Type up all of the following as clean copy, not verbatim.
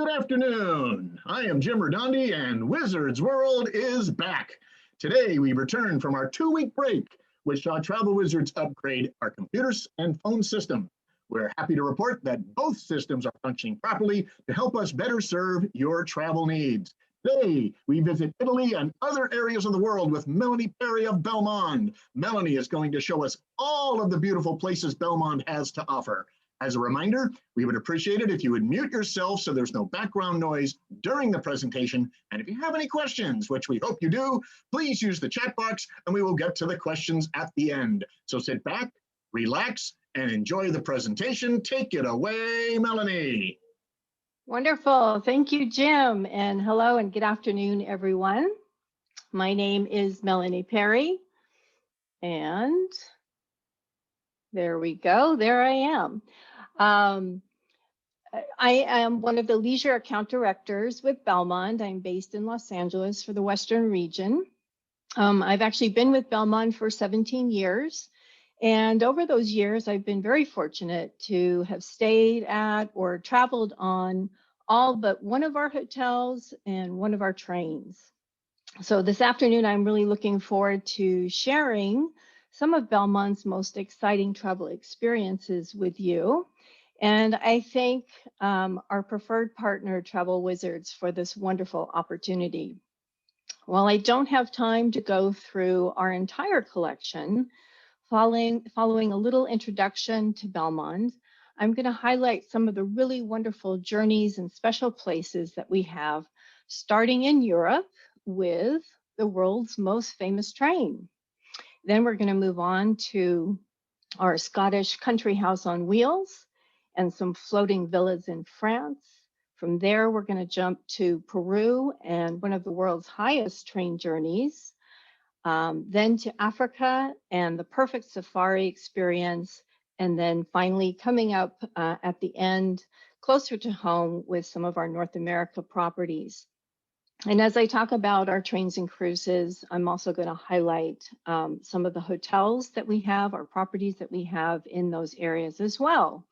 Good afternoon. I am Jim Redondi, and Wizards World is back. Today, we return from our 2-week break, which saw Travel Wizards upgrade our computers and phone system. We're happy to report that both systems are functioning properly to help us better serve your travel needs. Today, we visit Italy and other areas of the world with Melanie Perry of Belmond. Melanie is going to show us all of the beautiful places Belmond has to offer. As a reminder, we would appreciate it if you would mute yourself so there's no background noise during the presentation. And if you have any questions, which we hope you do, please use the chat box and we will get to the questions at the end. So sit back, relax, and enjoy the presentation. Take it away, Melanie. Wonderful. Thank you, Jim. And hello and good afternoon, everyone. My name is Melanie Perry. And there we go. There I am. I am one of the leisure account directors with Belmond. I'm based in Los Angeles for the Western region. I've actually been with Belmond for 17 years. And over those years, I've been very fortunate to have stayed at or traveled on all but one of our hotels and one of our trains. So this afternoon, I'm really looking forward to sharing some of Belmont's most exciting travel experiences with you. And I thank our preferred partner, Travel Wizards, for this wonderful opportunity. While I don't have time to go through our entire collection, following a little introduction to Belmond, I'm going to highlight some of the really wonderful journeys and special places that we have, starting in Europe with the world's most famous train. Then we're going to move on to our Scottish country house on wheels and some floating villas in France. From there, we're going to jump to Peru and one of the world's highest train journeys. Then to Africa and the perfect safari experience. And then finally coming up at the end, closer to home with some of our North America properties. And as I talk about our trains and cruises, I'm also going to highlight some of the hotels that we have, our properties that we have in those areas as well.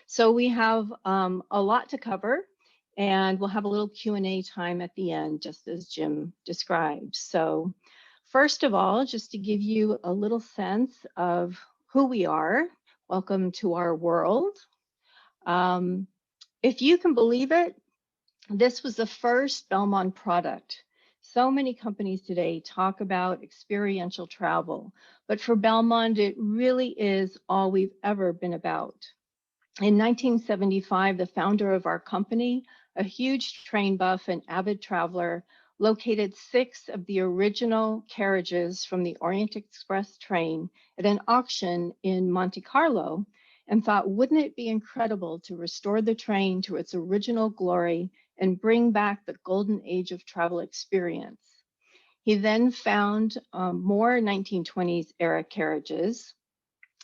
So we have a lot to cover, and we'll have a little Q&A time at the end, just as Jim described. So first of all, just to give you a little sense of who we are, welcome to our world. If you can believe it, this was the first Belmond product. So many companies today talk about experiential travel, but for Belmond, it really is all we've ever been about. In 1975, the founder of our company, a huge train buff and avid traveler, located 6 of the original carriages from the Orient Express train at an auction in Monte Carlo and thought, wouldn't it be incredible to restore the train to its original glory and bring back the golden age of travel experience? He then found more 1920s era carriages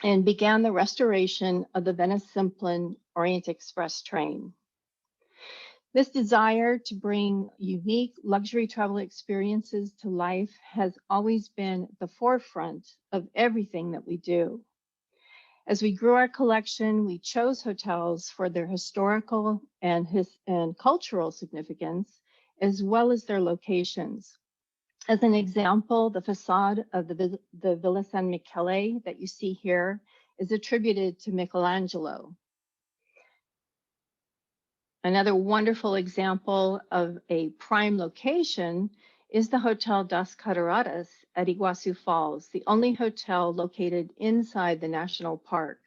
and began the restoration of the Venice-Simplon Orient Express train. This desire to bring unique luxury travel experiences to life has always been at the forefront of everything that we do. As we grew our collection, we chose hotels for their historical and cultural significance, as well as their locations. As an example, the facade of the Villa San Michele that you see here is attributed to Michelangelo. Another wonderful example of a prime location is the Hotel das Cotteratas at Iguazu Falls, the only hotel located inside the national park.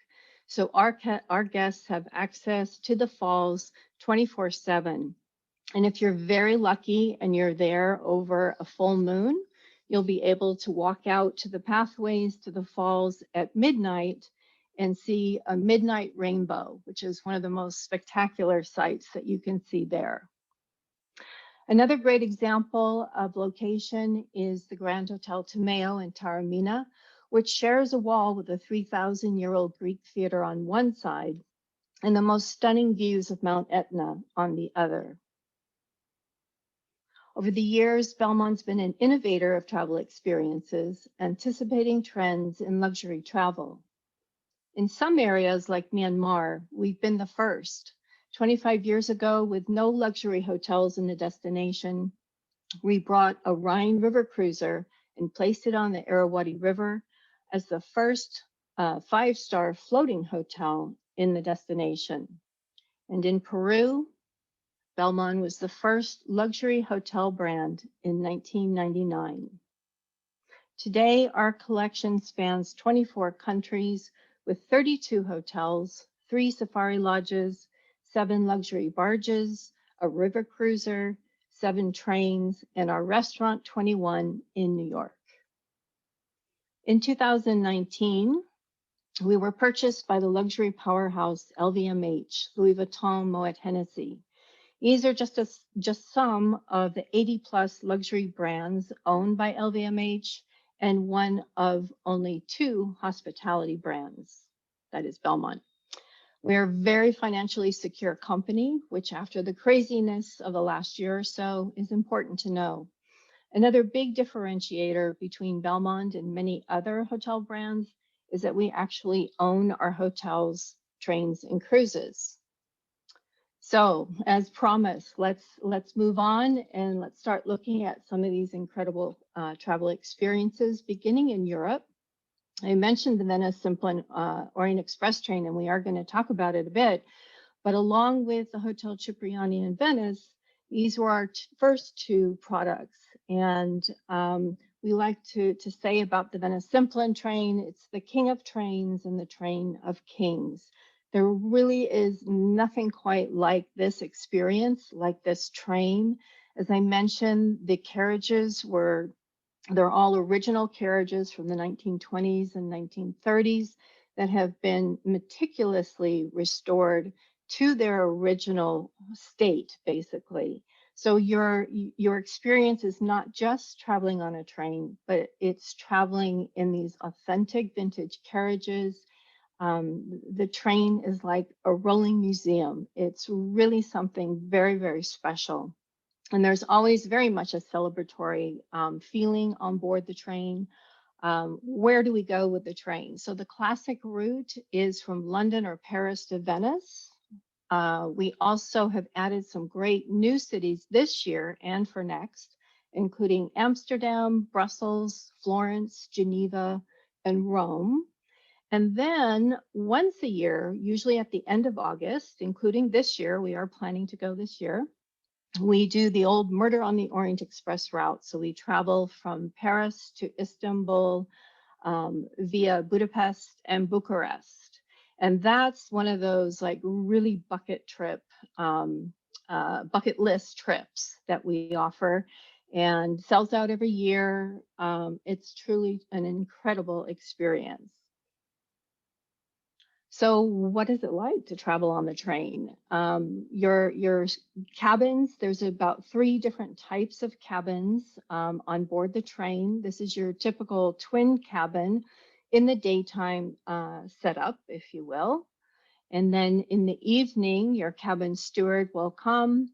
So our guests have access to the falls 24/7. And if you're very lucky and you're there over a full moon, you'll be able to walk out to the pathways to the falls at midnight and see a midnight rainbow, which is one of the most spectacular sights that you can see there. Another great example of location is the Grand Hotel Tomeo in Taormina, which shares a wall with a 3,000-year-old Greek theater on one side and the most stunning views of Mount Etna on the other. Over the years, Belmont's been an innovator of travel experiences, anticipating trends in luxury travel. In some areas like Myanmar, we've been the first 25 years ago, with no luxury hotels in the destination, we brought a Rhine River cruiser and placed it on the Irrawaddy River as the first 5-star floating hotel in the destination. And in Peru, Belmond was the first luxury hotel brand in 1999. Today, our collection spans 24 countries with 32 hotels, 3 safari lodges, 7 luxury barges, a river cruiser, 7 trains, and our restaurant 21 in New York. In 2019, we were purchased by the luxury powerhouse LVMH, Louis Vuitton, Moet Hennessy. These are just some of the 80+ luxury brands owned by LVMH and one of only 2 hospitality brands, that is Belmont. We are a very financially secure company, which after the craziness of the last year or so is important to know. Another big differentiator between Belmont and many other hotel brands is that we actually own our hotels, trains, and cruises. So as promised, let's move on and let's start looking at some of these incredible travel experiences beginning in Europe. I mentioned the Vienna Simplon Orient Express train, and we are going to talk about it a bit, but along with the Hotel Cipriani in Venice, these were our first 2 products. And we like to say about the Vienna Simplon train, it's the king of trains and the train of kings. There really is nothing quite like this experience, like this train. As I mentioned, the carriages they're all original carriages from the 1920s and 1930s that have been meticulously restored to their original state, basically. So your experience is not just traveling on a train, but it's traveling in these authentic vintage carriages. The train is like a rolling museum. It's really something very, very special. And there's always very much a celebratory feeling on board the train. Where do we go with the train? So the classic route is from London or Paris to Venice. We also have added some great new cities this year and for next, including Amsterdam, Brussels, Florence, Geneva, and Rome. And then once a year, usually at the end of August, including this year, we are planning to go this year, we do the old Murder on the Orient Express route. So we travel from Paris to Istanbul via Budapest and Bucharest. And that's one of those like really bucket list trips that we offer and sells out every year. It's truly an incredible experience. So what is it like to travel on the train? Your cabins, there's about 3 different types of cabins on board the train. This is your typical twin cabin in the daytime setup, if you will. And then in the evening, your cabin steward will come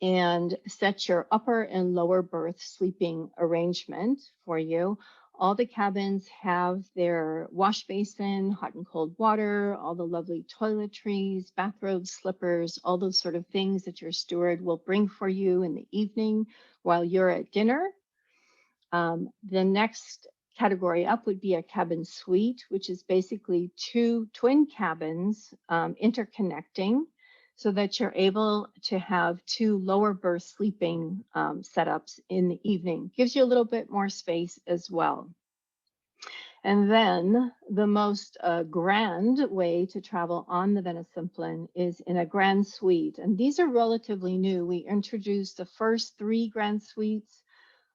and set your upper and lower berth sleeping arrangement for you. All the cabins have their wash basin, hot and cold water, all the lovely toiletries, bathrobes, slippers, all those sort of things that your steward will bring for you in the evening while you're at dinner. The next category up would be a cabin suite, which is basically 2 twin cabins interconnecting so that you're able to have 2 lower berth sleeping setups in the evening. Gives you a little bit more space as well. And then the most grand way to travel on the Vienna Simplon is in a grand suite. And these are relatively new. We introduced the first 3 grand suites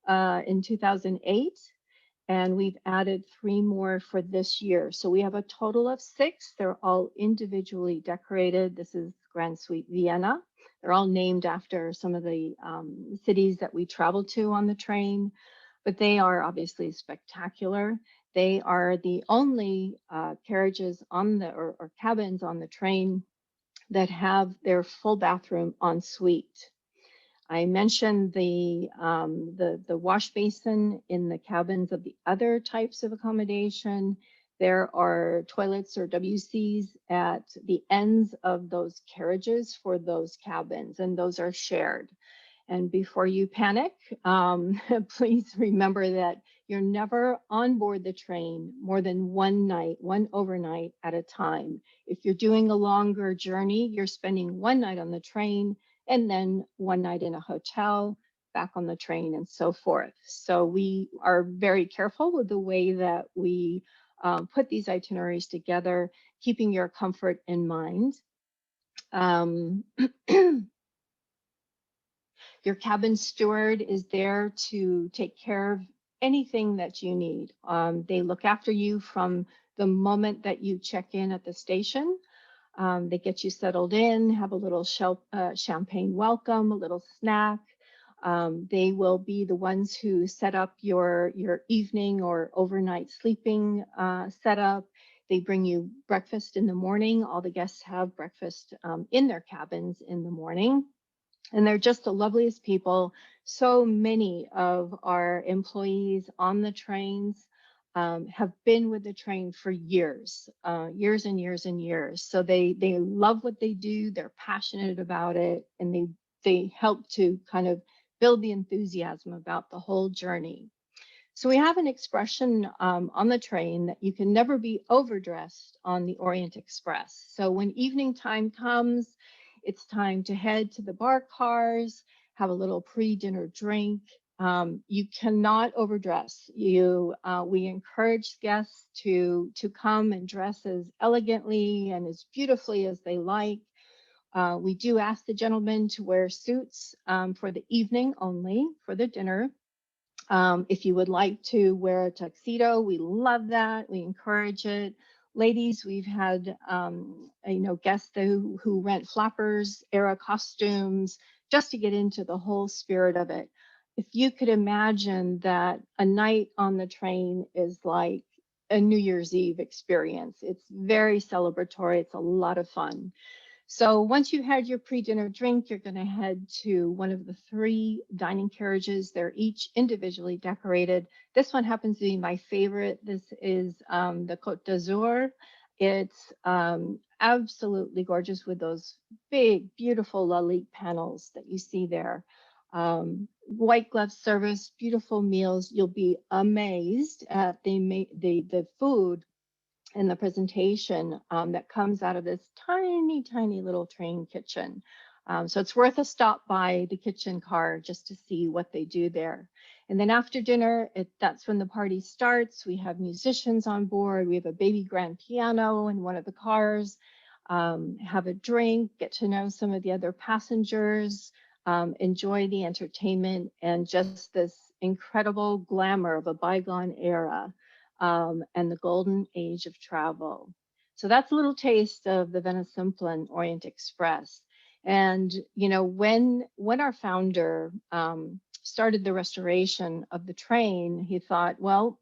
in 2008. And we've added 3 more for this year. So we have a total of 6. They're all individually decorated. This is Grand Suite Vienna. They're all named after some of the cities that we travel to on the train, but they are obviously spectacular. They are the only carriages on the or cabins on the train that have their full bathroom en suite. I mentioned the wash basin in the cabins of the other types of accommodation. There are toilets or WCs at the ends of those carriages for those cabins, and those are shared. And before you panic, please remember that you're never on board the train more than one night, one overnight at a time. If you're doing a longer journey, you're spending one night on the train and then one night in a hotel, back on the train, and so forth. So we are very careful with the way that we put these itineraries together, keeping your comfort in mind. Your cabin steward is there to take care of anything that you need. They look after you from the moment that you check in at the station. They get you settled in, have a little champagne welcome, a little snack. They will be the ones who set up your evening or overnight sleeping setup. They bring you breakfast in the morning. All the guests have breakfast in their cabins in the morning. And they're just the loveliest people. So many of our employees on the trains have been with the train for years, years and years and years. So they love what they do. They're passionate about it, and they help to kind of build the enthusiasm about the whole journey. So we have an expression on the train that you can never be overdressed on the Orient Express. So when evening time comes, it's time to head to the bar cars, have a little pre-dinner drink. You cannot overdress. We encourage guests to come and dress as elegantly and as beautifully as they like. We do ask the gentlemen to wear suits for the evening only, for the dinner. If you would like to wear a tuxedo, we love that. We encourage it. Ladies, we've had guests who rent flappers era costumes just to get into the whole spirit of it. If you could imagine that a night on the train is like a New Year's Eve experience. It's very celebratory. It's a lot of fun. So once you had your pre-dinner drink, you're going to head to one of the 3 dining carriages. They're each individually decorated. This one happens to be my favorite. This is the Côte d'Azur. It's absolutely gorgeous with those big, beautiful Lalique panels that you see there. White glove service, beautiful meals. You'll be amazed at the food and the presentation that comes out of this tiny, tiny little train kitchen. So it's worth a stop by the kitchen car just to see what they do there. And then after dinner, that's when the party starts. We have musicians on board. We have a baby grand piano in one of the cars. Have a drink, get to know some of the other passengers, enjoy the entertainment and just this incredible glamour of a bygone era. And the golden age of travel. So that's a little taste of the Venice Simplon Orient Express. And when our founder started the restoration of the train, he thought, well,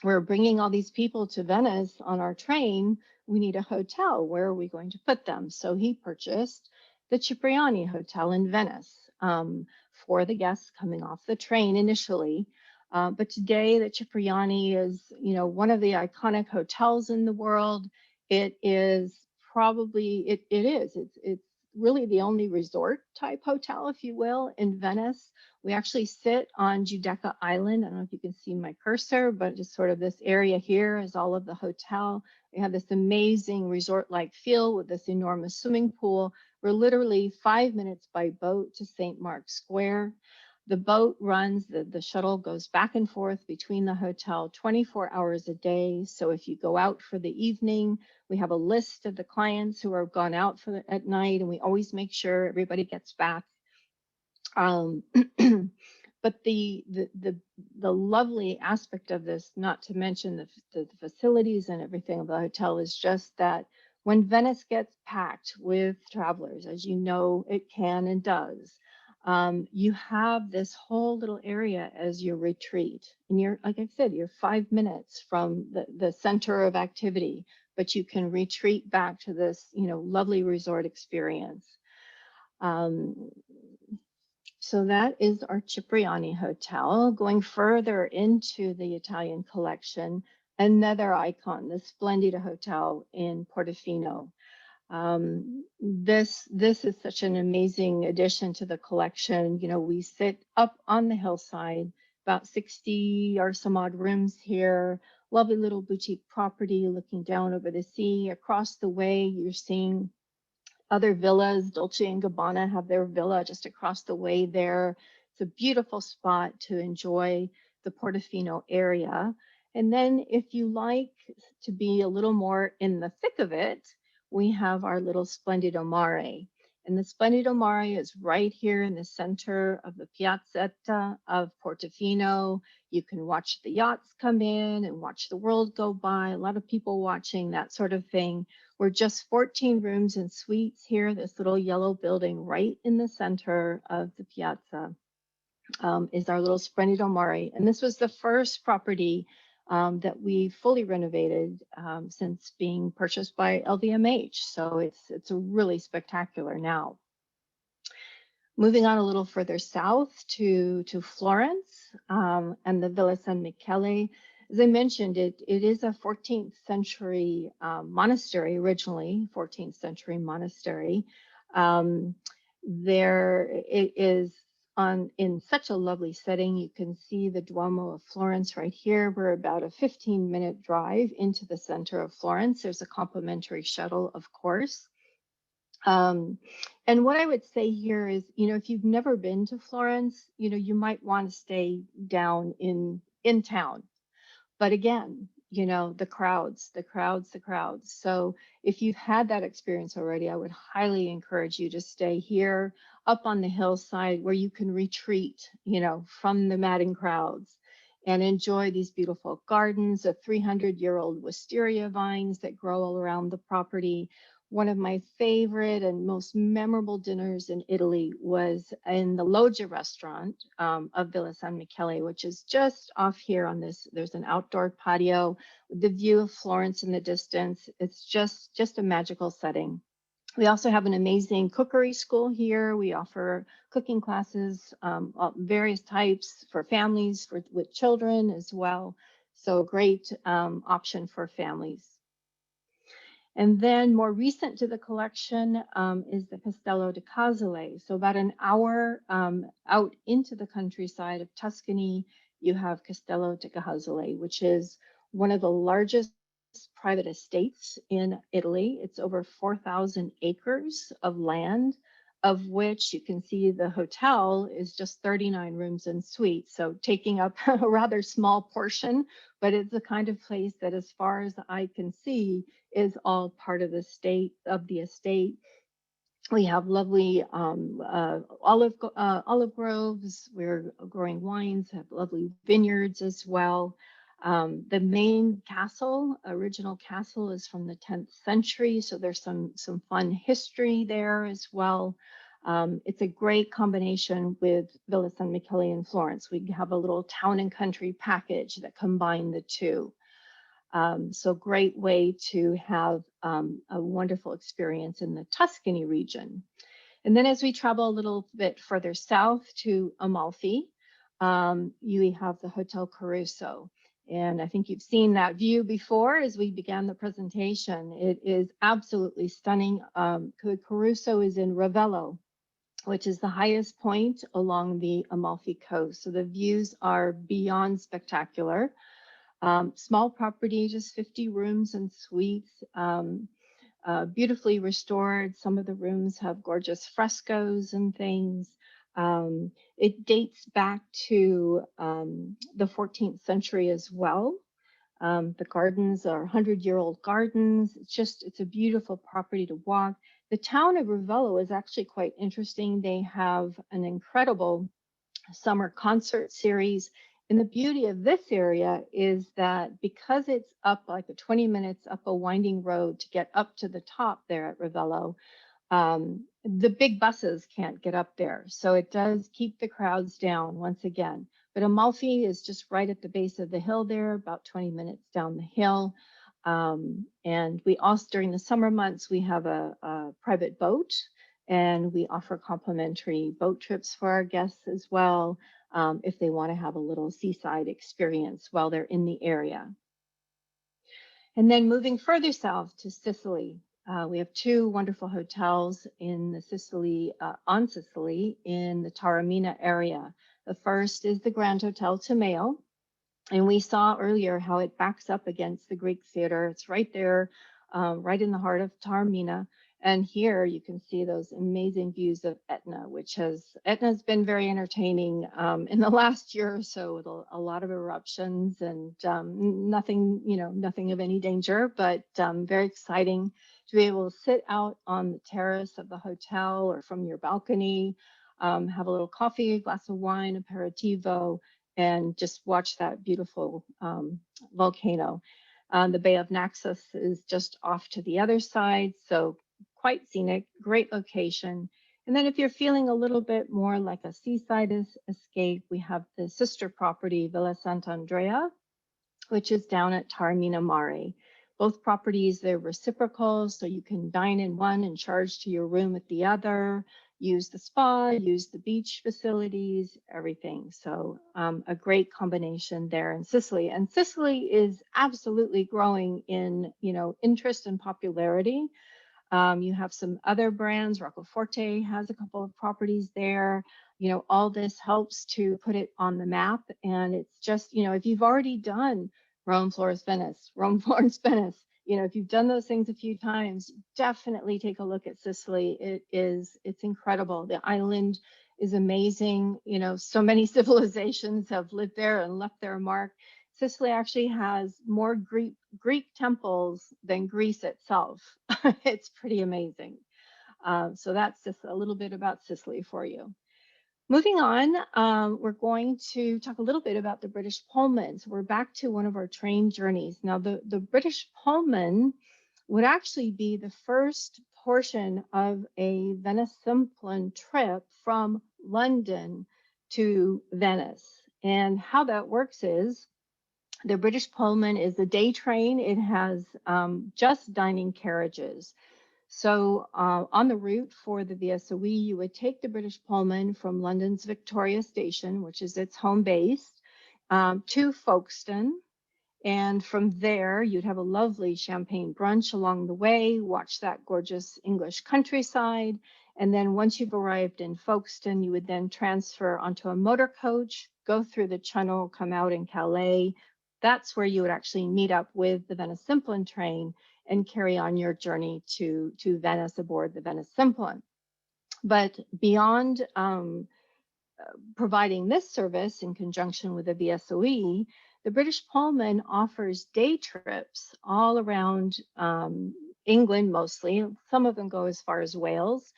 we're bringing all these people to Venice on our train. We need a hotel. Where are we going to put them? So he purchased the Cipriani Hotel in Venice for the guests coming off the train initially. But today, the Cipriani is, one of the iconic hotels in the world. It is probably, it's really the only resort type hotel, if you will, in Venice. We actually sit on Giudecca Island. I don't know if you can see my cursor, but just sort of this area here is all of the hotel. We have this amazing resort-like feel with this enormous swimming pool. We're literally 5 minutes by boat to St. Mark's Square. The boat runs, the shuttle goes back and forth between the hotel 24 hours a day. So if you go out for the evening, we have a list of the clients who are gone out at night, and we always make sure everybody gets back. But the lovely aspect of this, not to mention the facilities and everything of the hotel, is just that when Venice gets packed with travelers, as you know it can and does, you have this whole little area as your retreat. And you're, like I said, you're 5 minutes from the center of activity, but you can retreat back to this, lovely resort experience. So that is our Cipriani Hotel. Going further into the Italian collection, another icon, the Splendid Hotel in Portofino. This is such an amazing addition to the collection. You know, we sit up on the hillside, about 60 or some odd rooms here. Lovely little boutique property looking down over the sea. Across the way, you're seeing other villas. Dolce and Gabbana have their villa just across the way there. It's a beautiful spot to enjoy the Portofino area. And then if you like to be a little more in the thick of it, we have our little Splendido Mare. And the Splendido Mare is right here in the center of the Piazzetta of Portofino. You can watch the yachts come in and watch the world go by. A lot of people watching, that sort of thing. We're just 14 rooms and suites here, this little yellow building right in the center of the piazza is our little Splendido Mare. And this was the first property that we fully renovated since being purchased by LVMH. So it's a really spectacular now. Moving on a little further south to Florence and the Villa San Michele. As I mentioned, it is a 14th century monastery, originally 14th century monastery. There it is in such a lovely setting. You can see the Duomo of Florence right here. We're about a 15-minute drive into the center of Florence. There's a complimentary shuttle, of course. And what I would say here is, you know, if you've never been to Florence, you know, you might want to stay down in town. But again, you know, the crowds. So if you've had that experience already, I would highly encourage you to stay here up on the hillside where you can retreat, you know, from the madding crowds and enjoy these beautiful gardens, the 300-year-old wisteria vines that grow all around the property. One of my favorite and most memorable dinners in Italy was in the Loggia restaurant of Villa San Michele, which is just off here on this. There's an outdoor patio with the view of Florence in the distance. It's just a magical setting. We also have an amazing cookery school here. We offer cooking classes, various types for families, with children as well. So great option for families. And then more recent to the collection is the Castello di Casale. So about an hour out into the countryside of Tuscany, you have Castello di Casale, which is one of the largest private estates in Italy. It's over 4,000 acres of land, of which you can see the hotel is just 39 rooms and suites. So taking up a rather small portion, but it's the kind of place that, as far as the eye can see, is all part of the estate. We have lovely olive groves. We're growing wines, have lovely vineyards as well. The main castle, original castle, is from the 10th century, so there's some fun history there as well. It's a great combination with Villa San Michele in Florence. We have a little town and country package that combine the two. So great way to have a wonderful experience in the Tuscany region. And then as we travel a little bit further south to Amalfi, you have the Hotel Caruso. And I think you've seen that view before as we began the presentation. It is absolutely stunning. Caruso is in Rivello, which is the highest point along the Amalfi coast. So the views are beyond spectacular. Small property, just 50 rooms and suites, beautifully restored. Some of the rooms have gorgeous frescoes and things. It dates back to the 14th century as well. The gardens are 100-year-old gardens. It's a beautiful property to walk. The town of Rivello is actually quite interesting. They have an incredible summer concert series. And the beauty of this area is that because it's up like 20 minutes up a winding road to get up to the top there at Rivello, the big buses can't get up there. So it does keep the crowds down once again. But Amalfi is just right at the base of the hill there, about 20 minutes down the hill. And we also, during the summer months, we have a private boat, and we offer complimentary boat trips for our guests as well, if they want to have a little seaside experience while they're in the area. And then moving further south to Sicily, we have two wonderful hotels in the Sicily, on Sicily in the Taormina area. The first is the Grand Hotel Tomeo, and we saw earlier how it backs up against the Greek Theater. It's right there, right in the heart of Taormina. And here you can see those amazing views of Etna, Etna's been very entertaining in the last year or so with a lot of eruptions and nothing, nothing of any danger, but very exciting to be able to sit out on the terrace of the hotel or from your balcony, have a little coffee, a glass of wine, aperitivo, and just watch that beautiful volcano. The Bay of Naxos is just off to the other side, so quite scenic, great location. And then if you're feeling a little bit more like a seaside escape, we have the sister property, Villa Sant'Andrea, which is down at Taormina Mare. Both properties, they're reciprocal, so you can dine in one and charge to your room at the other, use the spa, use the beach facilities, everything. So a great combination there in Sicily. And Sicily is absolutely growing in, interest and popularity. You have some other brands. Roccaforte has a couple of properties there. All this helps to put it on the map. And it's just, if you've already done Rome, Florence, Venice, if you've done those things a few times, definitely take a look at Sicily. It's incredible. The island is amazing. So many civilizations have lived there and left their mark. Sicily actually has more Greek temples than Greece itself. It's pretty amazing. So that's just a little bit about Sicily for you. Moving on, we're going to talk a little bit about the British Pullman. So we're back to one of our train journeys. Now, the British Pullman would actually be the first portion of a Venice Simplon trip from London to Venice. And how that works is, the British Pullman is a day train. It has just dining carriages. So on the route for the VSOE, you would take the British Pullman from London's Victoria Station, which is its home base, to Folkestone. And from there, you'd have a lovely champagne brunch along the way, watch that gorgeous English countryside. And then once you've arrived in Folkestone, you would then transfer onto a motor coach, go through the Channel, come out in Calais. That's where you would actually meet up with the Venice Simplon train and carry on your journey to Venice aboard the Venice Simplon. But beyond providing this service in conjunction with the VSOE, the British Pullman offers day trips all around England mostly. Some of them go as far as Wales,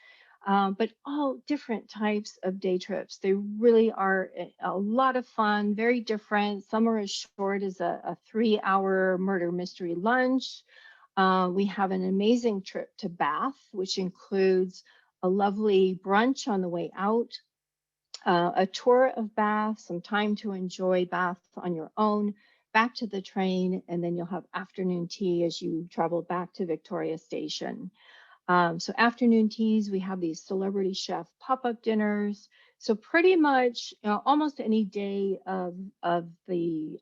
but all different types of day trips. They really are a lot of fun, very different. Some are as short as a 3-hour murder mystery lunch. We have an amazing trip to Bath, which includes a lovely brunch on the way out, a tour of Bath, some time to enjoy Bath on your own, back to the train, and then you'll have afternoon tea as you travel back to Victoria Station. So afternoon teas, we have these celebrity chef pop-up dinners. So pretty much almost any day of the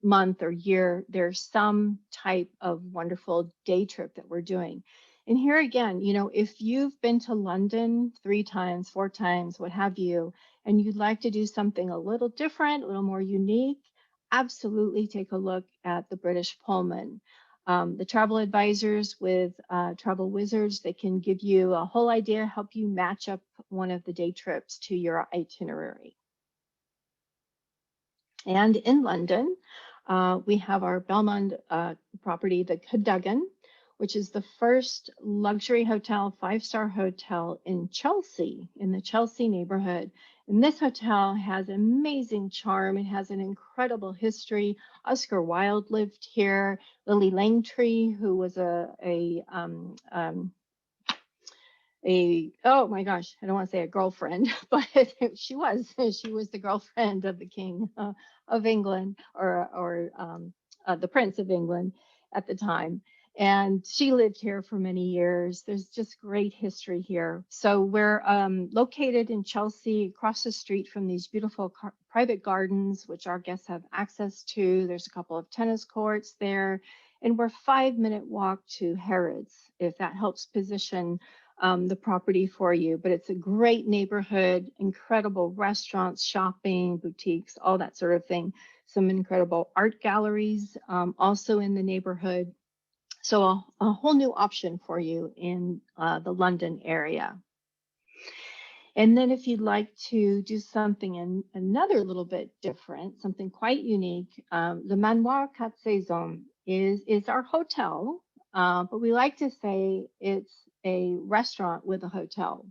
month or year, there's some type of wonderful day trip that we're doing. And here again, if you've been to London 3 times, 4 times, what have you, and you'd like to do something a little different, a little more unique, absolutely take a look at the British Pullman. The travel advisors with Travel Wizards, they can give you a whole idea, help you match up one of the day trips to your itinerary. And in London, we have our Belmond property, the Cadogan, which is the first luxury hotel, 5-star hotel in Chelsea, in the Chelsea neighborhood. And this hotel has amazing charm. It has an incredible history. Oscar Wilde lived here. Lily Langtry, who was oh my gosh, I don't want to say a girlfriend, but she was the girlfriend of the King of England, or the Prince of England at the time. And she lived here for many years. There's just great history here. So we're located in Chelsea, across the street from these beautiful private gardens, which our guests have access to. There's a couple of tennis courts there. And we're 5-minute walk to Harrods, if that helps position the property for you. But it's a great neighborhood, incredible restaurants, shopping, boutiques, all that sort of thing. Some incredible art galleries also in the neighborhood. So a whole new option for you in the London area. And then if you'd like to do something in another little bit different, something quite unique, the Manoir Quatre Saisons is our hotel, but we like to say it's a restaurant with a hotel,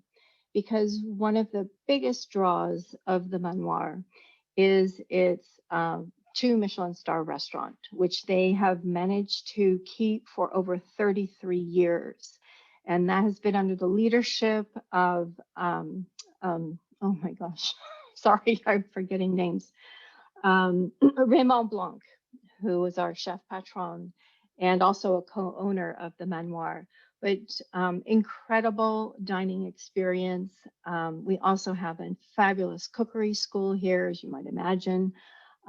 because one of the biggest draws of the Manoir is its 2 Michelin star restaurant, which they have managed to keep for over 33 years. And that has been under the leadership of, oh my gosh, sorry, I'm forgetting names. Raymond Blanc, who was our chef patron and also a co-owner of the Manoir. But incredible dining experience. We also have a fabulous cookery school here, as you might imagine.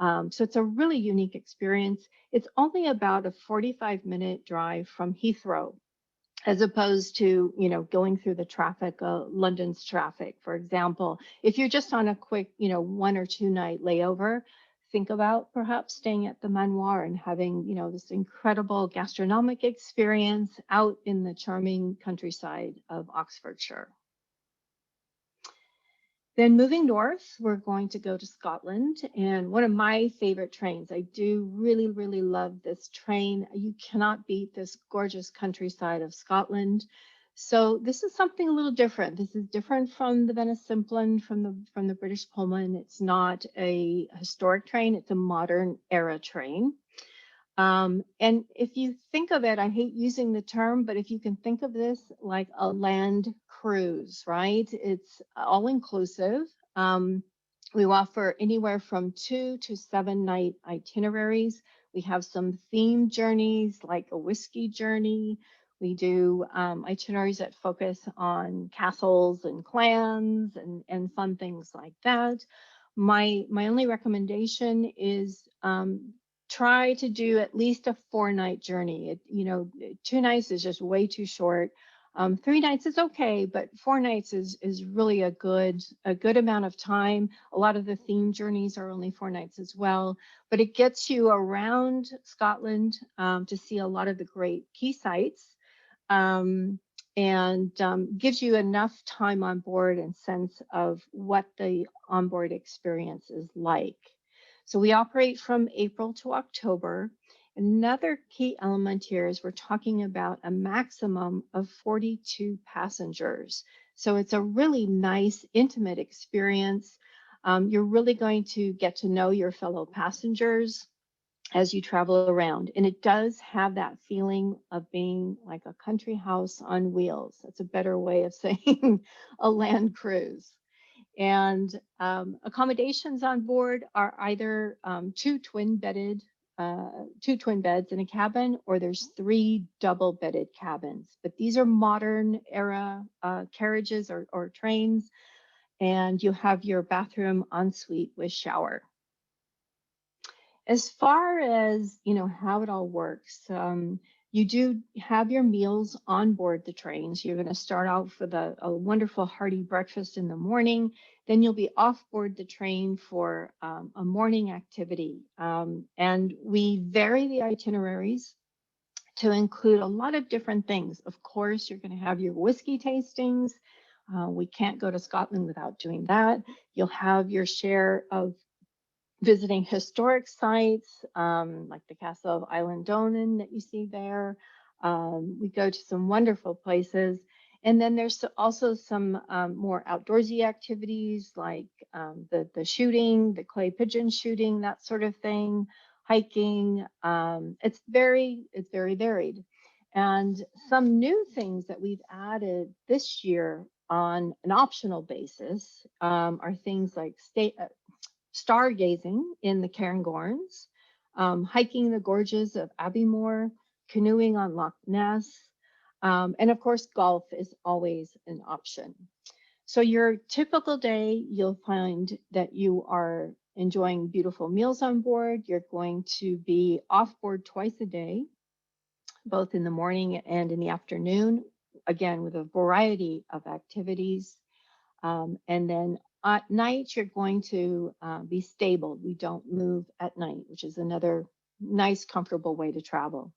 So it's a really unique experience. It's only about a 45-minute drive from Heathrow, as opposed to, going through the traffic, London's traffic, for example. If you're just on a quick, 1 or 2 night layover, think about perhaps staying at the Manoir and having, this incredible gastronomic experience out in the charming countryside of Oxfordshire. Then moving north, we're going to go to Scotland, and one of my favorite trains. I do really, really love this train. You cannot beat this gorgeous countryside of Scotland. So this is something a little different. This is different from the Venice Simplon, from the British Pullman. It's not a historic train, it's a modern era train. And if you think of it, I hate using the term, but if you can think of this like a land cruise, right? It's all inclusive. We offer anywhere from 2 to 7 night itineraries. We have some themed journeys like a whiskey journey. We do itineraries that focus on castles and clans and fun things like that. My only recommendation is try to do at least a 4-night journey. 2 nights is just way too short. 3 nights is okay, but 4 nights is really a good amount of time. A lot of the theme journeys are only 4 nights as well, but it gets you around Scotland to see a lot of the great key sites, and gives you enough time on board and sense of what the onboard experience is like. So we operate from April to October. Another key element here is we're talking about a maximum of 42 passengers. So it's a really nice, intimate experience. You're really going to get to know your fellow passengers as you travel around. And it does have that feeling of being like a country house on wheels. That's a better way of saying a land cruise. And accommodations on board are either 2 twin beds in a cabin, or there's 3 double bedded cabins. But these are modern era carriages or trains, and you have your bathroom ensuite with shower. As far as how it all works, you do have your meals on board the trains. You're going to start out with a wonderful hearty breakfast in the morning. Then you'll be off board the train for a morning activity. And we vary the itineraries to include a lot of different things. Of course, you're going to have your whiskey tastings. We can't go to Scotland without doing that. You'll have your share of visiting historic sites, like the Castle of Islandonen that you see there. We go to some wonderful places. And then there's also some more outdoorsy activities like the shooting, the clay pigeon shooting, that sort of thing, hiking. It's very varied. And some new things that we've added this year on an optional basis are things like stargazing in the Cairngorms, hiking the gorges of Abbeymoor, canoeing on Loch Ness, and of course, golf is always an option. So your typical day, you'll find that you are enjoying beautiful meals on board. You're going to be off board twice a day. both in the morning and in the afternoon, again, with a variety of activities. And then at night, you're going to be stable. We don't move at night, which is another nice, comfortable way to travel.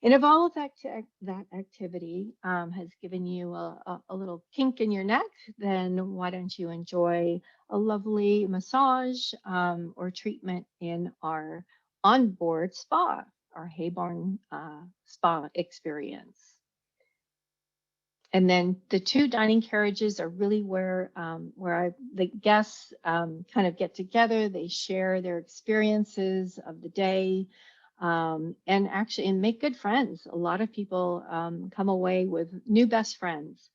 And if all of that activity has given you a little kink in your neck, then why don't you enjoy a lovely massage or treatment in our onboard spa, our Hayborn spa experience. And then the two dining carriages are really where the guests kind of get together. They share their experiences of the day, and make good friends. A lot of people come away with new best friends.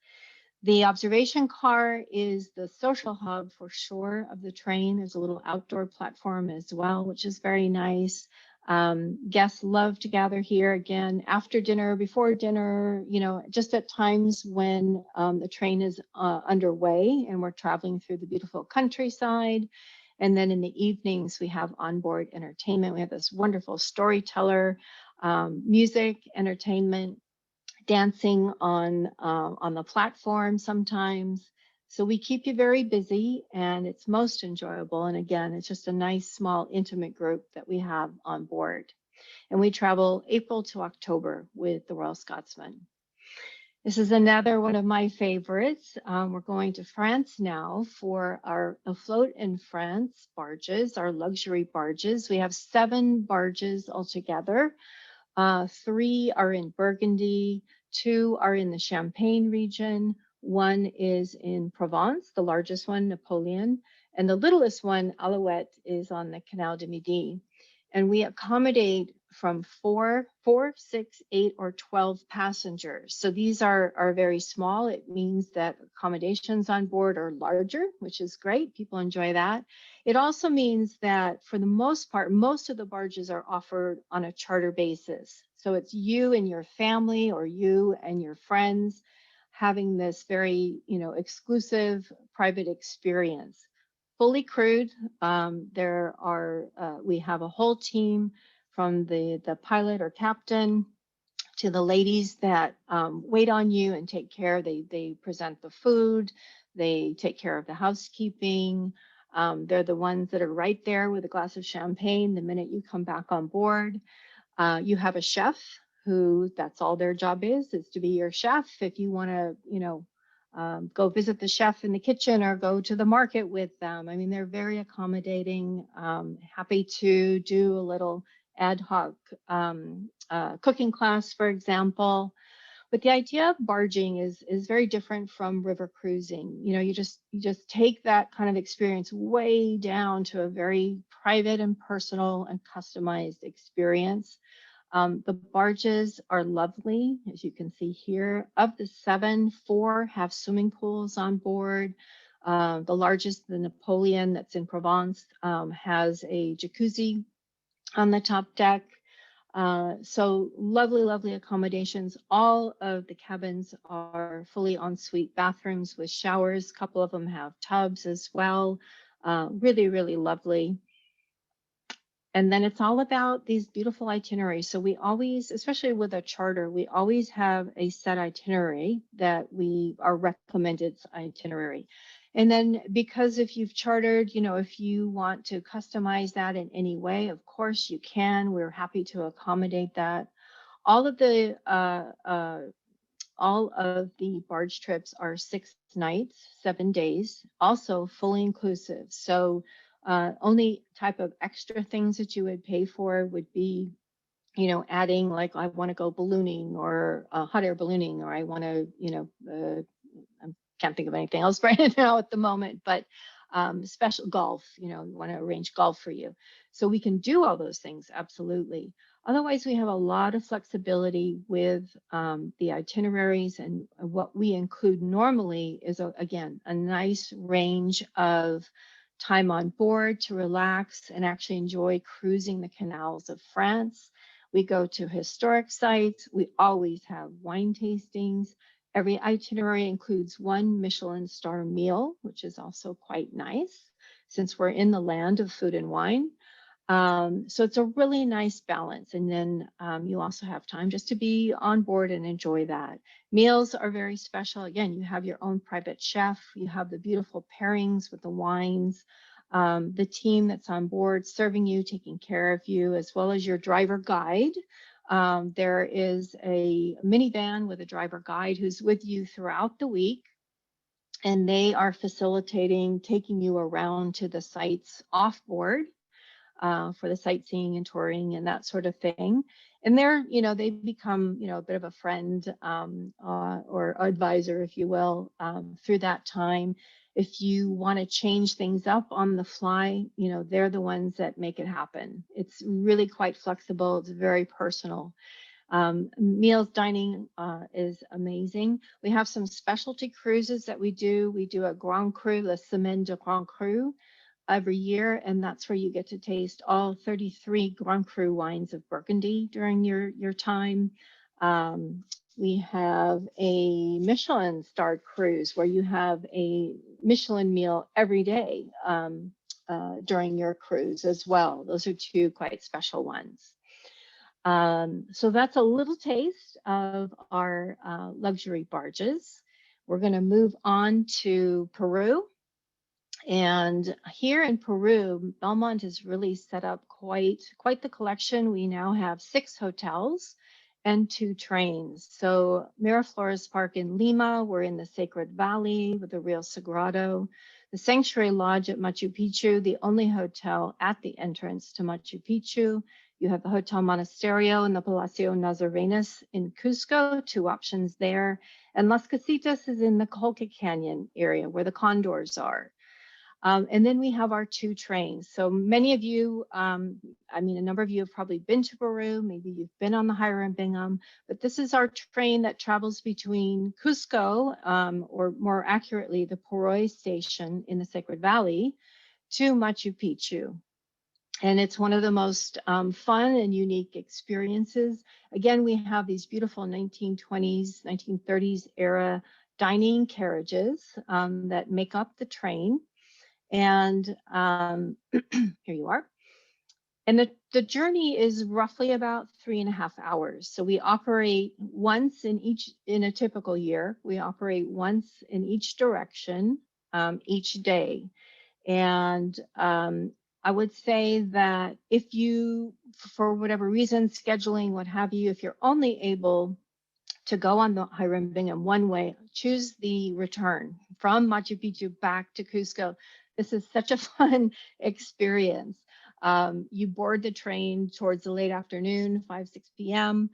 The observation car is the social hub for sure of the train. There's a little outdoor platform as well, which is very nice. Guests love to gather here again after dinner, before dinner, just at times when the train is underway and we're traveling through the beautiful countryside. And then in the evenings, we have onboard entertainment. We have this wonderful storyteller, music, entertainment, dancing on the platform sometimes. So we keep you very busy and it's most enjoyable. And again, it's just a nice, small, intimate group that we have on board. And we travel April to October with the Royal Scotsman. This is another one of my favorites. We're going to France now for our afloat in France barges, our luxury barges. We have 7 barges altogether. 3 are in Burgundy, 2 are in the Champagne region, 1 is in Provence, the largest one, Napoleon, and the littlest one, Alouette, is on the Canal du Midi. And we accommodate from 4, 6, 8, or 12 passengers. So these are very small. It means that accommodations on board are larger, which is great. People enjoy that. It also means that for the most part, most of the barges are offered on a charter basis. So it's you and your family or you and your friends having this very, exclusive private experience. Fully crewed. We have a whole team from the pilot or captain to the ladies that wait on you and take care. They present the food. They take care of the housekeeping. They're the ones that are right there with a glass of champagne the minute you come back on board. You have a chef who that's all their job is to be your chef. If you want to, go visit the chef in the kitchen or go to the market with them. I mean, they're very accommodating, happy to do a little ad hoc cooking class, for example. But the idea of barging is very different from river cruising. You just take that kind of experience way down to a very private and personal and customized experience. The barges are lovely, as you can see here. Of the 7, 4 have swimming pools on board. The largest, the Napoleon that's in Provence, has a jacuzzi on the top deck. So lovely, lovely accommodations. All of the cabins are fully ensuite bathrooms with showers. A couple of them have tubs as well. Really, really lovely. And then it's all about these beautiful itineraries. So we always, especially with a charter, we always have a set itinerary that our recommended itinerary. And then because if you've chartered, if you want to customize that in any way, of course you can. We're happy to accommodate that. All of the barge trips are 6 nights, 7 days, also fully inclusive. So only type of extra things that you would pay for would be, adding like I want to go ballooning or hot air ballooning, or I want to, I can't think of anything else right now at the moment, but special golf, we want to arrange golf for you. So we can do all those things, absolutely. Otherwise, we have a lot of flexibility with the itineraries, and what we include normally is, again, a nice range of time on board to relax and actually enjoy cruising the canals of France. We go to historic sites. We always have wine tastings. Every itinerary includes 1 Michelin star meal, which is also quite nice since we're in the land of food and wine. So it's a really nice balance. And then you also have time just to be on board and enjoy that. Meals are very special. Again, you have your own private chef. You have the beautiful pairings with the wines. The team that's on board serving you, taking care of you, as well as your driver guide. There is a minivan with a driver guide who's with you throughout the week, and they are facilitating taking you around to the sites off board for the sightseeing and touring and that sort of thing. And they're, they become, a bit of a friend or advisor, if you will, through that time. If you want to change things up on the fly, they're the ones that make it happen. It's really quite flexible. It's very personal. Meals dining is amazing. We have some specialty cruises that we do. We do a Grand Cru, La Semaine de Grand Cru, every year, and that's where you get to taste all 33 Grand Cru wines of Burgundy during your time. We have a Michelin starred cruise where you have a Michelin meal every day during your cruise as well. Those are two quite special ones. So that's a little taste of our luxury barges. We're going to move on to Peru. And here in Peru, Belmont has really set up quite the collection. We now have 6 hotels and 2 trains. So Miraflores Park in Lima, we're in the Sacred Valley with the Rio Sagrado. The Sanctuary Lodge at Machu Picchu, the only hotel at the entrance to Machu Picchu. You have the Hotel Monasterio and the Palacio Nazarenas in Cusco, 2 options there. And Las Casitas is in the Colca Canyon area where the condors are. And then we have our 2 trains. So many of you, a number of you have probably been to Peru, maybe you've been on the Hiram-Bingham, but this is our train that travels between Cusco, or more accurately, the Puroi station in the Sacred Valley, to Machu Picchu. And it's one of the most fun and unique experiences. Again, we have these beautiful 1920s, 1930s era dining carriages that make up the train. And here you are. And the journey is roughly about 3.5 hours. So we operate once in a typical year, we operate once in each direction each day. And I would say that if you, for whatever reason, scheduling, what have you, if you're only able to go on the Hiram-Bingham one way, choose the return from Machu Picchu back to Cusco. This is such a fun experience. You board the train towards the late afternoon, 5, 6 p.m.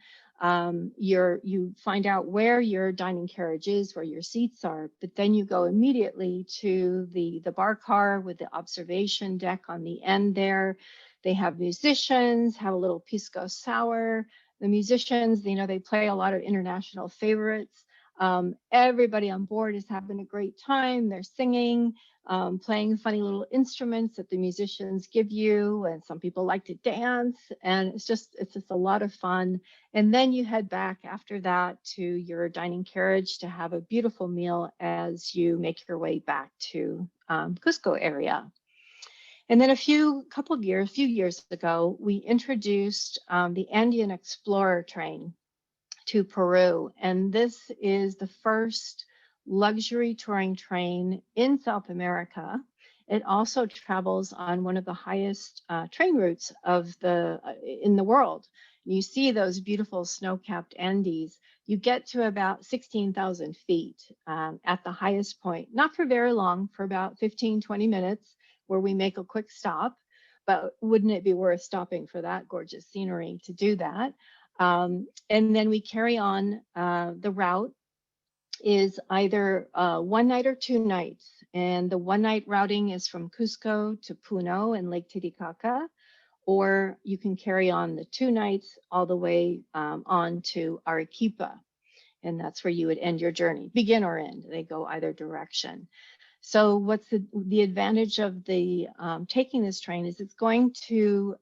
You find out where your dining carriage is, where your seats are, but then you go immediately to the bar car with the observation deck on the end there. They have musicians, have a little pisco sour. The musicians, they play a lot of international favorites. Everybody on board is having a great time. They're singing, playing funny little instruments that the musicians give you, and some people like to dance, and it's just a lot of fun. And then you head back after that to your dining carriage to have a beautiful meal as you make your way back to Cusco area. And then a few years ago, we introduced the Andean Explorer train to Peru. And this is the first luxury touring train in South America. It also travels on one of the highest train routes in the world. You see those beautiful snow-capped Andes. You get to about 16,000 feet at the highest point, not for very long, for about 15, 20 minutes, where we make a quick stop. But wouldn't it be worth stopping for that gorgeous scenery to do that? And then we carry on. The route is either 1 night or 2 nights. And the 1 night routing is from Cusco to Puno and Lake Titicaca, or you can carry on the 2 nights all the way on to Arequipa. And that's where you would end your journey, begin or end. They go either direction. So what's the advantage of taking this train is it's going to,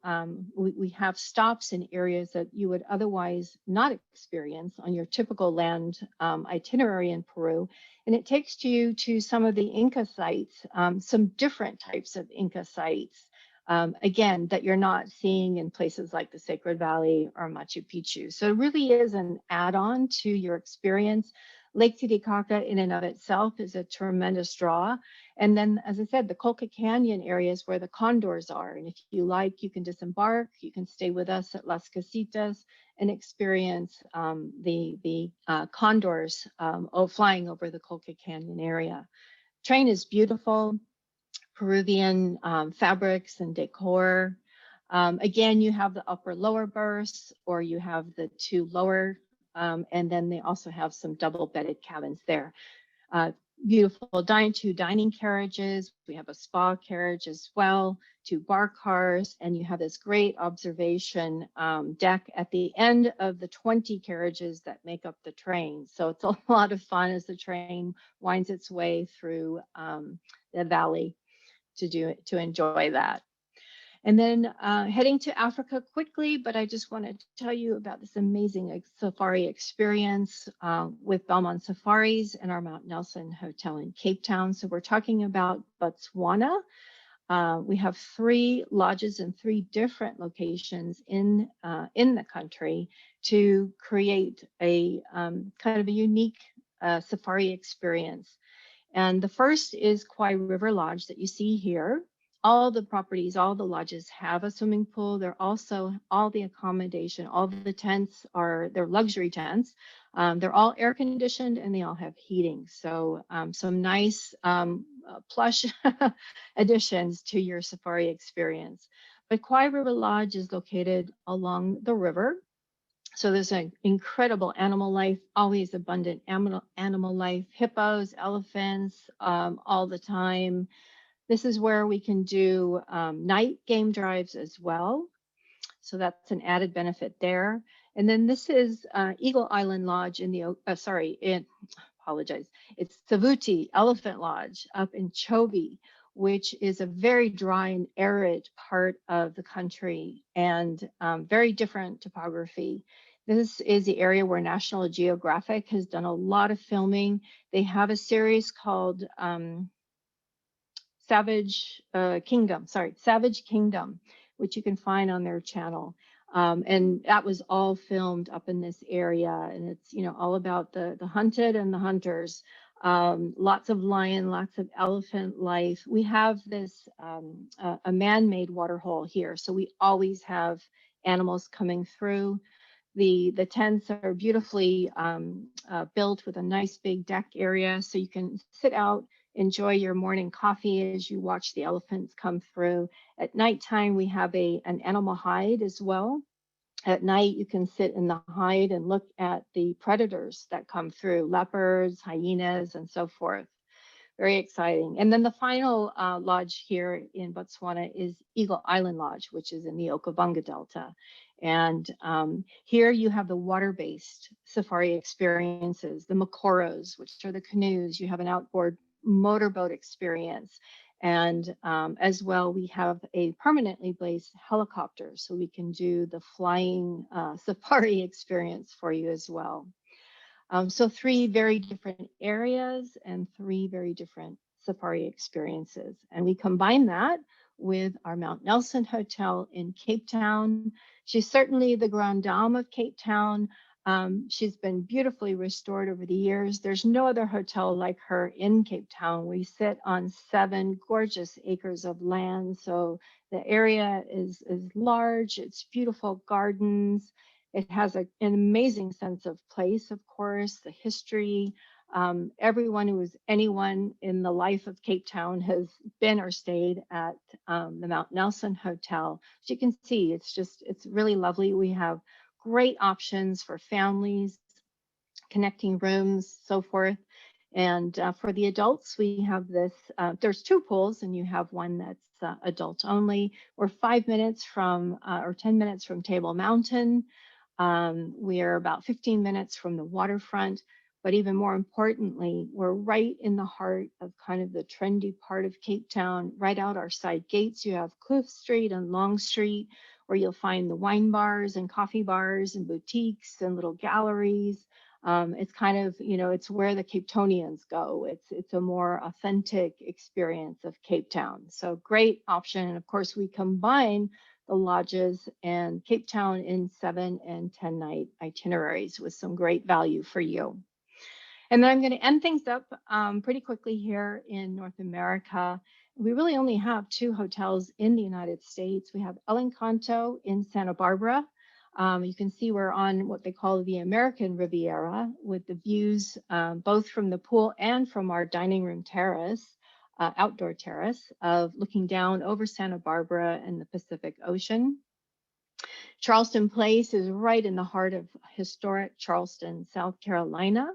we have stops in areas that you would otherwise not experience on your typical land itinerary in Peru. And it takes you to some of the Inca sites, some different types of Inca sites. again, that you're not seeing in places like the Sacred Valley or Machu Picchu. So it really is an add-on to your experience. Lake Titicaca in and of itself is a tremendous draw. And then, as I said, the Colca Canyon area is where the condors are. And if you like, you can disembark, you can stay with us at Las Casitas and experience the condors flying over the Colca Canyon area. Train is beautiful. Peruvian fabrics and decor. Again, you have the upper lower berths, or you have the two lower, and then they also have some double bedded cabins there. Beautiful two dining carriages. We have a spa carriage as well, 2 bar cars, and you have this great observation deck at the end of the 20 carriages that make up the train. So it's a lot of fun as the train winds its way through the valley to enjoy that. And then heading to Africa quickly, but I just wanted to tell you about this amazing safari experience with Belmont Safaris and our Mount Nelson Hotel in Cape Town. So we're talking about Botswana. We have 3 lodges in 3 different locations in the country to create a kind of a unique safari experience. And the first is Kwai River Lodge that you see here. All the properties, all the lodges have a swimming pool. They're also, all the accommodation, all the tents they're luxury tents. They're all air conditioned and they all have heating. So some nice plush additions to your safari experience. But Kwai River Lodge is located along the river. So there's an incredible animal life, always abundant animal life, hippos, elephants, all the time. This is where we can do night game drives as well. So that's an added benefit there. And then this is Eagle Island Lodge in the, apologize. It's Savuti Elephant Lodge up in Chobe, which is a very dry and arid part of the country and very different topography. This is the area where National Geographic has done a lot of filming. They have a series called Savage Kingdom, which you can find on their channel. And that was all filmed up in this area. And it's, all about the hunted and the hunters. Lots of lion, lots of elephant life. We have this, a man-made waterhole here. So we always have animals coming through. The tents are beautifully built with a nice big deck area. So you can sit out, enjoy your morning coffee as you watch the elephants come through. At nighttime, we have an animal hide as well. At night, you can sit in the hide and look at the predators that come through, leopards, hyenas, and so forth. Very exciting. And then the final lodge here in Botswana is Eagle Island Lodge, which is in the Okavango Delta. And here you have the water-based safari experiences, the Makoros, which are the canoes. You have an outboard motorboat experience. And as well, we have a permanently placed helicopter, so we can do the flying safari experience for you as well. So 3 very different areas and 3 very different safari experiences. And we combine that with our Mount Nelson Hotel in Cape Town. She's certainly the grande dame of Cape Town. She's been beautifully restored over the years. There's no other hotel like her in Cape Town. We sit on 7 gorgeous acres of land. So the area is large. It's beautiful gardens. It has an amazing sense of place, of course, the history. Everyone who is anyone in the life of Cape Town has been or stayed at the Mount Nelson Hotel. As you can see, it's really lovely. We have great options for families, connecting rooms, so forth. And for the adults, we have this, there's 2 pools and you have one that's adult only. We're 5 minutes from, or 10 minutes from Table Mountain. We are about 15 minutes from the waterfront, but even more importantly, we're right in the heart of kind of the trendy part of Cape Town. Right out our side gates, you have Cliff Street and Long Street, where you'll find the wine bars and coffee bars and boutiques and little galleries. It's kind of, it's where the Cape Townians go. It's a more authentic experience of Cape Town. So great option. And of course, we combine the lodges and Cape Town in 7 and 10 night itineraries with some great value for you. And then I'm going to end things up pretty quickly here in North America. We really only have 2 hotels in the United States. We have El Encanto in Santa Barbara. You can see we're on what they call the American Riviera with the views both from the pool and from our dining room terrace, outdoor terrace, of looking down over Santa Barbara and the Pacific Ocean. Charleston Place is right in the heart of historic Charleston, South Carolina.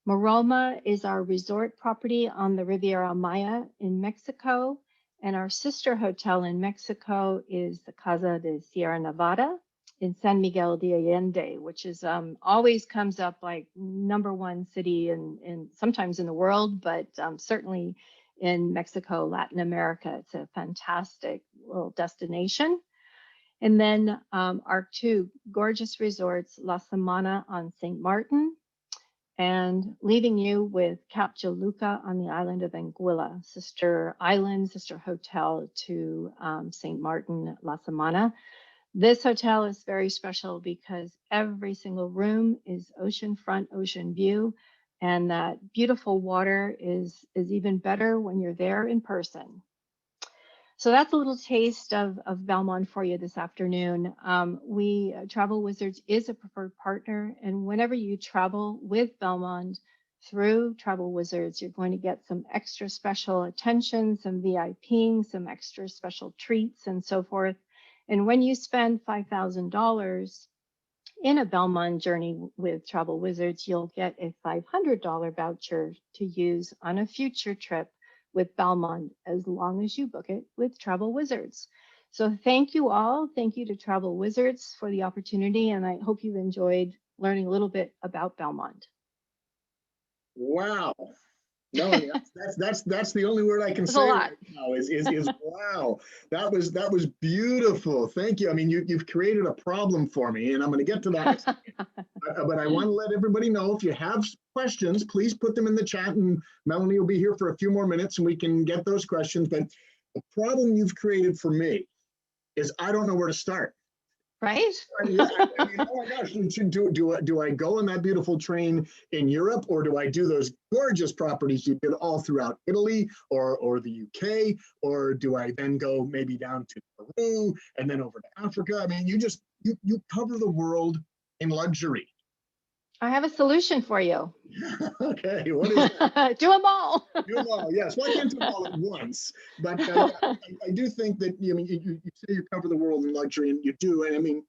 Maroma is our resort property on the Riviera Maya in Mexico, and our sister hotel in Mexico is the Casa de Sierra Nevada in San Miguel de Allende, which is always comes up like #1 city in sometimes in the world, but certainly in Mexico, Latin America. It's a fantastic little destination. And then our 2 gorgeous resorts, La Samana on St. Martin, and leaving you with Cap Juluca on the island of Anguilla, sister island, sister hotel to St. Martin, La Samana. This hotel is very special because every single room is oceanfront, ocean view, and that beautiful water is even better when you're there in person. So that's a little taste of Belmont for you this afternoon. Travel Wizards is a preferred partner, and whenever you travel with Belmont through Travel Wizards, you're going to get some extra special attention, some VIPing, some extra special treats, and so forth. And when you spend $5,000 in a Belmont journey with Travel Wizards, you'll get a $500 voucher to use on a future trip with Belmont, as long as you book it with Travel Wizards. So thank you all. Thank you to Travel Wizards for the opportunity, and I hope you've enjoyed learning a little bit about Belmont. Wow. Melanie, that's the only word I can say right now is wow. That was beautiful. Thank you. I mean, you've created a problem for me, and I'm going to get to that. But I want to let everybody know, if you have questions, please put them in the chat, and Melanie will be here for a few more minutes, and we can get those questions. But the problem you've created for me is I don't know where to start. Right? I mean, oh my gosh, do I go on that beautiful train in Europe, or do I do those gorgeous properties you did all throughout Italy or the UK, or do I then go maybe down to Peru and then over to Africa? I mean, you cover the world in luxury. I have a solution for you. Okay, what is that? Do them all. Do them all, yes. Well, I can't do them all at once, but I do think that you say you cover the world in luxury, and you do. And I mean,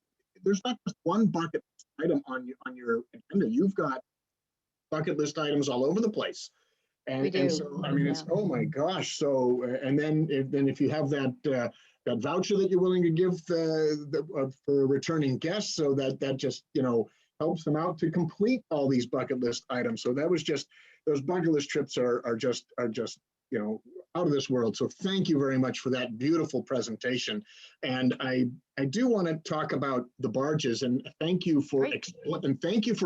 there's not just one bucket list item on your agenda. You've got bucket list items all over the place, and so I mean, it's oh my gosh. So and then if you have that voucher that you're willing to give for returning guests, so that just helps them out to complete all these bucket list items. So that was just, those bucket list trips are just out of this world. So thank you very much for that beautiful presentation. And I do want to talk about the barges, and thank you for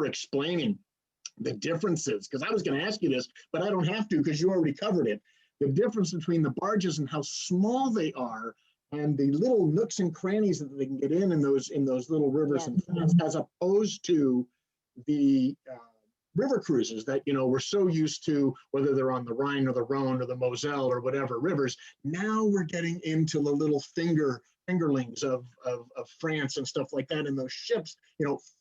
explaining the differences, because I was going to ask you this, but I don't have to because you already covered it. The difference between the barges and how small they are, and the little nooks and crannies that they can get in those little rivers, yes, as opposed to the river cruises that we're so used to, whether they're on the Rhine or the Rhone or the Moselle or whatever rivers. Now we're getting into the little fingerlings of France and stuff like that, and those ships,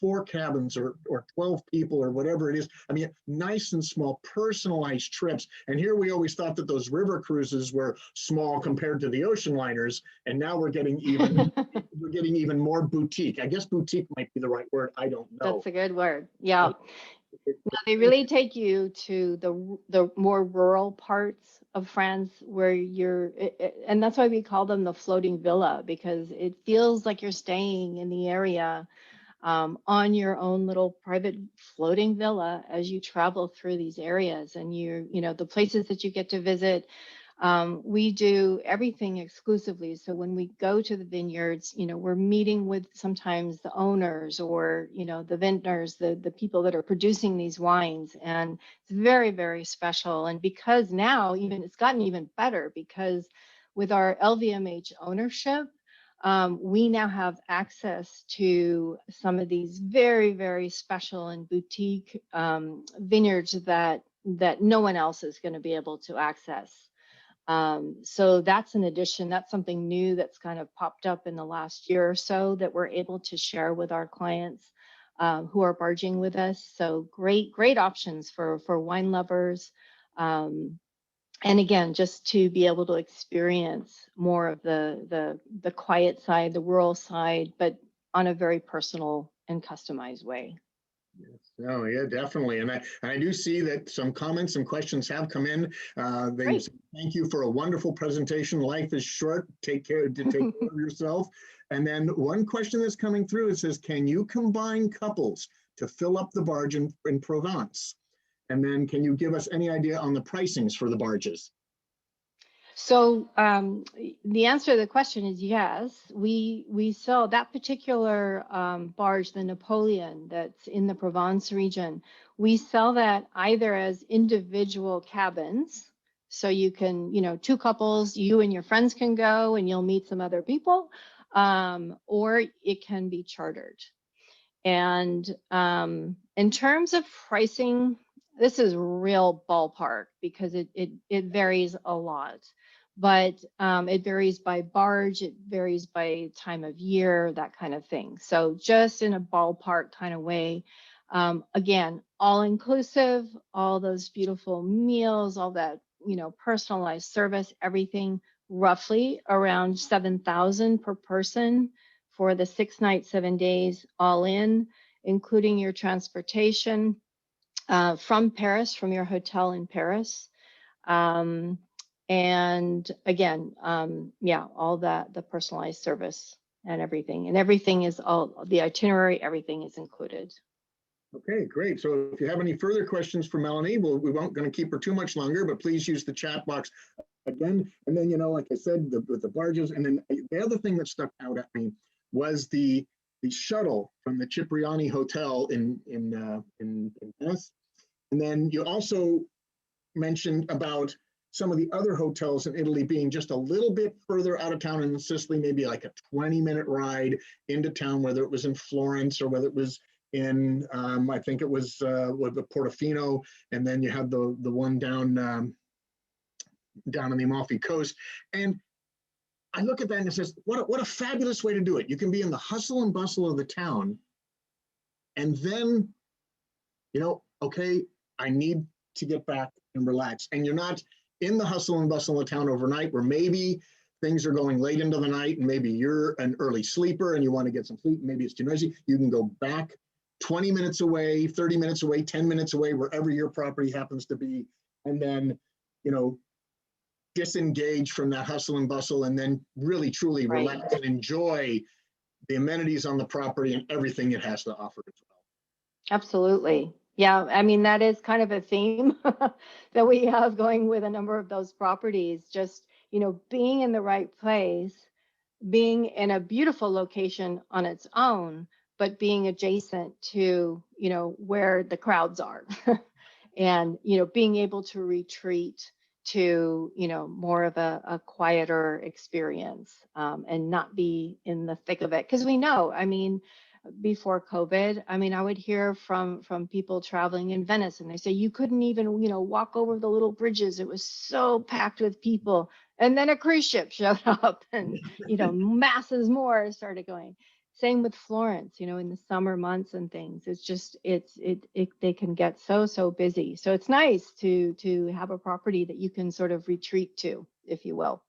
4 cabins or 12 people or whatever it is. I mean, nice and small, personalized trips. And here we always thought that those river cruises were small compared to the ocean liners, and now we're getting even more boutique. I guess boutique might be the right word. I don't know. That's a good word. Yeah. No, they really take you to the more rural parts of France where and that's why we call them the floating villa, because it feels like you're staying in the area on your own little private floating villa as you travel through these areas. And the places that you get to visit We do everything exclusively. So when we go to the vineyards, we're meeting with sometimes the owners or, the vintners, the people that are producing these wines. And it's very, very special. And because now it's gotten even better because with our LVMH ownership, we now have access to some of these very, very special and boutique vineyards that no one else is going to be able to access. So that's an addition. That's something new that's kind of popped up in the last year or so that we're able to share with our clients who are barging with us. So great options for wine lovers. And again, just to be able to experience more of the quiet side, the rural side, but on a very personal and customized way. Yes. Oh, yeah, definitely. And I do see that some comments and questions have come in. They say, thank you for a wonderful presentation. Life is short. Take care of yourself. And then one question that's coming through, it says, can you combine couples to fill up the barge in Provence? And then can you give us any idea on the pricings for the barges? So the answer to the question is yes. We sell that particular barge, the Napoleon, that's in the Provence region. We sell that either as individual cabins. So you can, two couples, you and your friends can go and you'll meet some other people, or it can be chartered. And in terms of pricing, this is real ballpark because it varies a lot, but it varies by barge, it varies by time of year, that kind of thing. So just in a ballpark kind of way, again, all inclusive, all those beautiful meals, all that, personalized service, everything roughly around 7,000 per person for the 6 nights, 7 days, all in, including your transportation from Paris, from your hotel in Paris. And again, all the personalized service and everything is all the itinerary, everything is included. Okay, great. So if you have any further questions for Melanie, we won't going to keep her too much longer, but please use the chat box again. And then, like I said, with the barges, and then the other thing that stuck out at me was the shuttle from the Cipriani Hotel in Venice. And then you also mentioned about some of the other hotels in Italy being just a little bit further out of town in Sicily, maybe like a 20-minute ride into town, whether it was in Florence or whether it was in, I think it was with the Portofino, and then you had the one down on the Amalfi Coast. And I look at that and it says, what a fabulous way to do it. You can be in the hustle and bustle of the town, and then, okay, I need to get back and relax. And you're not in the hustle and bustle of town overnight where maybe things are going late into the night and maybe you're an early sleeper and you want to get some sleep. Maybe it's too noisy. You can go back 20 minutes away, 30 minutes away, 10 minutes away, wherever your property happens to be. And then, disengage from that hustle and bustle and then really, truly relax and enjoy the amenities on the property and everything it has to offer as well. Absolutely. Yeah, I mean, that is kind of a theme that we have going with a number of those properties, just, being in the right place, being in a beautiful location on its own, but being adjacent to, where the crowds are and, being able to retreat to, more of a quieter experience and not be in the thick of it. Because we know, I mean, before COVID, I would hear from people traveling in Venice and they say you couldn't even, walk over the little bridges. It was so packed with people. And then a cruise ship showed up and, masses more started going. Same with Florence, in the summer months and things. It's just, they can get so busy. So it's nice to have a property that you can sort of retreat to, if you will.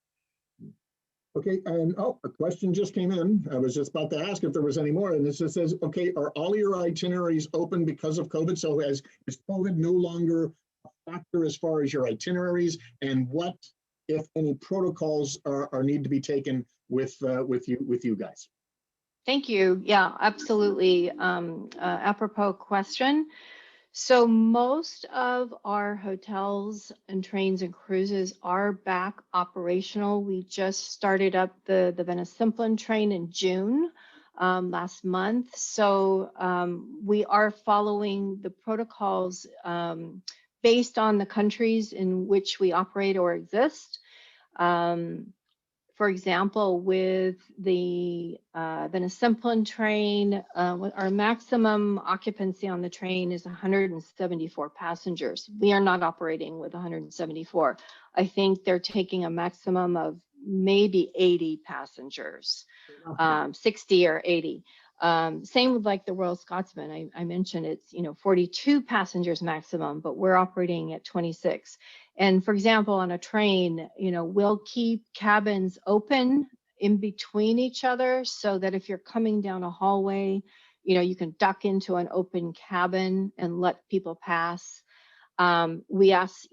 Okay, and a question just came in. I was just about to ask if there was any more, and this just says, okay, are all your itineraries open because of COVID? So is COVID no longer a factor as far as your itineraries, and what, if any, protocols are need to be taken with you guys? Thank you. Yeah, absolutely. Apropos question. So most of our hotels and trains and cruises are back operational. We just started up the Venice Simplon train in June last month. So we are following the protocols based on the countries in which we operate or exist. For example, with the Venice Simplon train, our maximum occupancy on the train is 174 passengers. We are not operating with 174. I think they're taking a maximum of maybe 80 passengers, 60 or 80. Same with like the Royal Scotsman. I mentioned it's 42 passengers maximum, but we're operating at 26. And for example, on a train, we'll keep cabins open in between each other so that if you're coming down a hallway, you can duck into an open cabin and let people pass. We ask,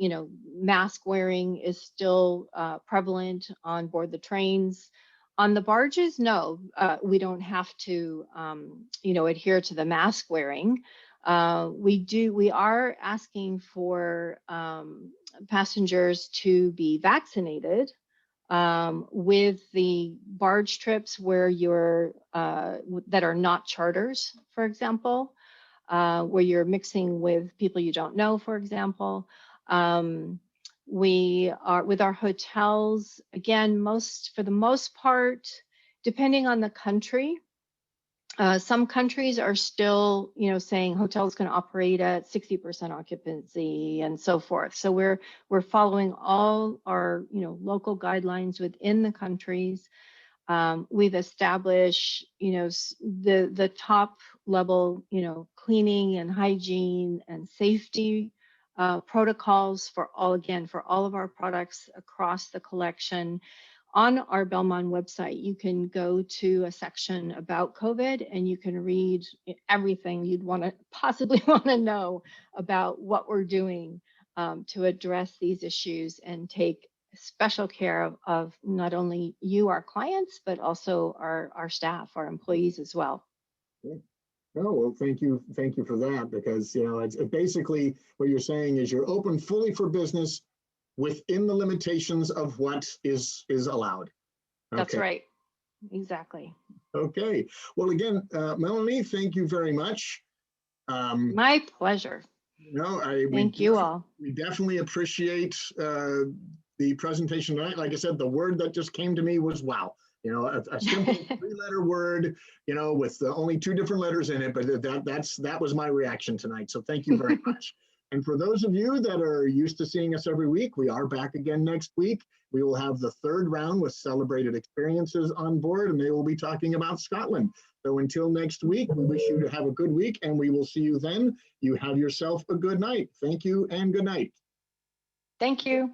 mask wearing is still prevalent on board the trains. On the barges, no, we don't have to, adhere to the mask wearing. We are asking for passengers to be vaccinated with the barge trips where that are not charters, for example, where you're mixing with people you don't know, for example. We are with our hotels, again, for the most part, depending on the country, some countries are still, saying hotels can operate at 60% occupancy and so forth. So we're following all our, local guidelines within the countries. We've established, the top level, cleaning and hygiene and safety protocols for all of our products across the collection. On our Belmont website, you can go to a section about COVID and you can read everything you'd possibly want to know about what we're doing to address these issues and take special care of not only you, our clients, but also our staff, our employees as well. Yeah. Oh, well, thank you for that, because it's basically what you're saying is you're open fully for business within the limitations of what is allowed. Okay. That's right. Exactly. Okay. Well, again, Melanie, thank you very much. My pleasure. Thank you all. We definitely appreciate the presentation tonight. Like I said, the word that just came to me was wow. A simple 3-letter word, with only 2 different letters in it, but that was my reaction tonight. So thank you very much. And for those of you that are used to seeing us every week, we are back again next week. We will have the 3rd round with Celebrated Experiences on board, and they will be talking about Scotland. So until next week, we wish you to have a good week, and we will see you then. You have yourself a good night. Thank you and good night. Thank you.